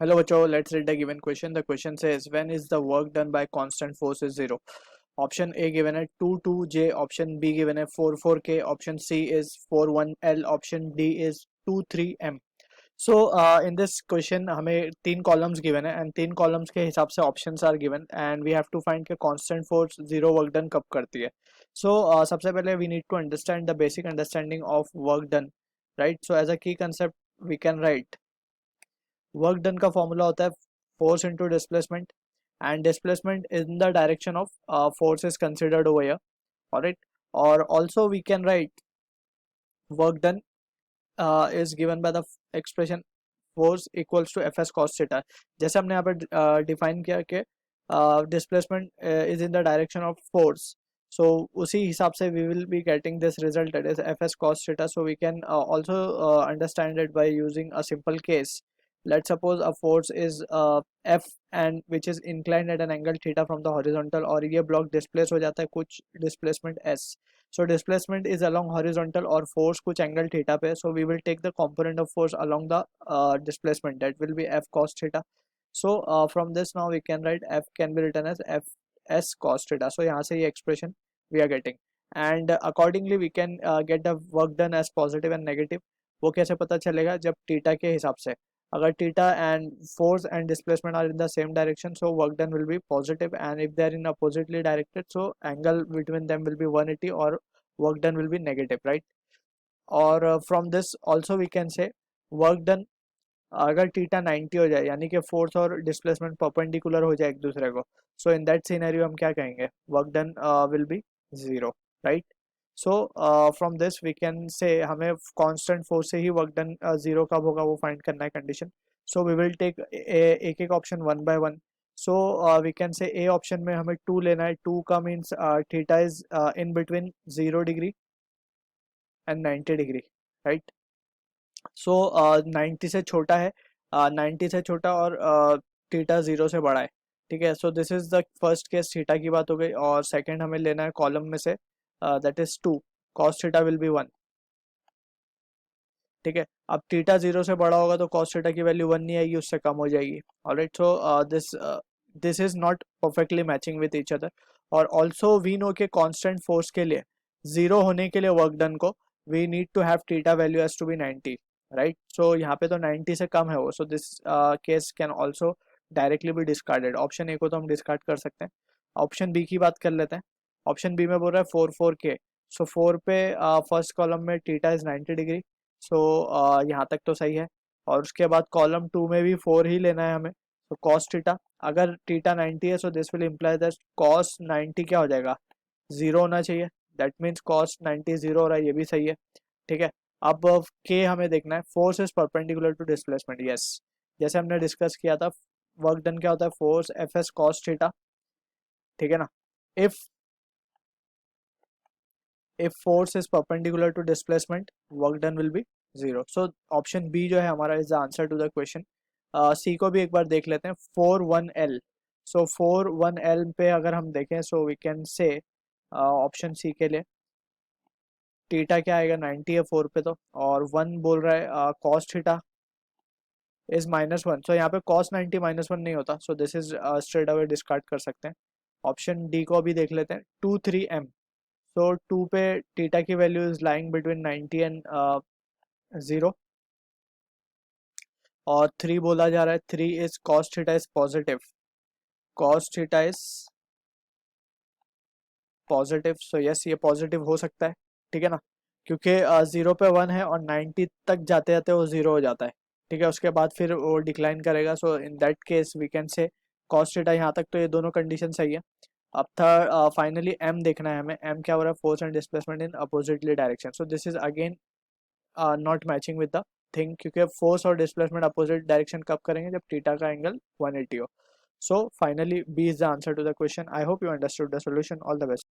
Hello बच्चों, let's read the given question. The question says when is the work done by constant force is 0. Option A given है 2 2J, option B given है 4 4K, option C is 4 1L, option D is 2 3M. So in this question हमें तीन columns given है and तीन columns के हिसाब से options are given and we have to find कि constant force 0 work done कब करती है. So सबसे पहले we need to understand the basic understanding of work done, right? So as a key concept we can write work done का formula होता है force into displacement and displacement in the direction of force is considered over here, alright. और also we can write work done is given by the expression force equals to F S cos theta. जैसे हमने यहाँ पर define किया कि displacement is in the direction of force, so उसी हिसाब से we will be getting this result, that is fs cos theta. So we can also understand it by using a simple case. Let's suppose a force is F and which is inclined at an angle theta from the horizontal, और ये block displace हो जाता है कुछ displacement S. So displacement is along horizontal और force कुछ angle theta पे, so we will take the component of force along the displacement, that will be F cos theta. So from this now we can write F can be written as F S cos theta. So यहाँ से ये expression we are getting and accordingly we can get the work done as positive and negative. वो कैसे पता चलेगा? जब theta के हिसाब से, अगर theta and force and displacement are in the same direction, so work done will be positive, and if they are in oppositely directed, so angle between them will be 180 or work done will be negative, right? और from this also we can say work done अगर theta 90 हो जाए यानी कि force और displacement perpendicular हो जाए एक दूसरे को, सो इन दैट सिनेरियो हम क्या कहेंगे? Work done will be 0, right. So from this we can say हमें कांस्टेंट फोर्स से ही वर्क डन 0 कब होगा वो फाइंड करना है condition. So we will take एक एक option one by one. So we can say A option में हमें 2 लेना है. 2 का means theta is in between 0 degree and 90 degree, right. So 90 से छोटा है, 90 से छोटा और थीटा 0 से बड़ा है, ठीक है. सो this is the first case, theta की बात हो गई. और सेकंड हमें लेना है कॉलम में से, that is 2, cos theta will be 1, ठीक है. अब थीटा 0 से बड़ा होगा तो कॉस थीटा की वैल्यू 1 नहीं आएगी, उससे कम हो जाएगी, alright. So this is not perfectly matching with each other. और ऑल्सो वी नो के कांस्टेंट फोर्स के लिए 0 होने के लिए वर्क डन को we need to have theta value as to be 90, right. So यहाँ पे तो 90 से कम है वो, so this case can also directly be discarded. Option A को तो हम डिस्कार्ड कर सकते हैं. ऑप्शन बी की बात कर लेते हैं. ऑप्शन बी में बोल रहा है 4 4K. सो 4 पे फर्स्ट कॉलम में थीटा इज 90 डिग्री, सो यहाँ तक तो सही है. और उसके बाद कॉलम 2 में भी 4 ही लेना है हमें, तो कॉस थीटा, अगर थीटा 90 है, so this will imply that cos 90 क्या हो जाएगा? 0 होना चाहिए. दैट मीन्स कॉस 90 0 हो रहा है, ये भी सही है, ठीक है. अब के हमें देखना है, force is perpendicular to displacement. Yes, जैसे हमने डिस्कस किया था, वर्क डन क्या होता है? Force F S cos theta, ठीक है ना. If force is perpendicular to displacement, work done will be 0. So option B जो है हमारा is the answer to the question. C को भी एक बार देख लेते हैं. 4 1L. So 4 1L पे अगर हम देखें, so we can say option C के लिए थीटा क्या आएगा? 90 है 4 पे तो, और 1 बोल रहा है cos थीटा इज -1. सो यहाँ पे cos 90 -1 नहीं होता, सो this is straight away discard कर सकते हैं. ऑप्शन डी को भी देख लेते हैं. 2 3M. सो 2 पे थीटा की value is lying between 90 and 0, और 3 बोला जा रहा है. 3 is cos theta is positive, cos theta is positive. So yes, ये पॉजिटिव हो सकता है, ठीक है ना, क्योंकि 0 पे 1 है और 90 तक जाते जाते वो 0 हो जाता है, ठीक है. उसके बाद फिर वो डिक्लाइन करेगा. So in that case we can say cos theta. यहाँ तक तो ये दोनों कंडीशन सही है. अब थर्ड फाइनली एम देखना है हमें. एम क्या हो रहा है? Force and displacement in oppositely direction. So this is again not matching with the thing, क्योंकि फोर्स और डिस्प्लेसमेंट अपोजिट डायरेक्शन कब करेंगे? जब थीटा का एंगल 180 हो. So finally B is the answer to the question. I hope you understood the solution. All the best.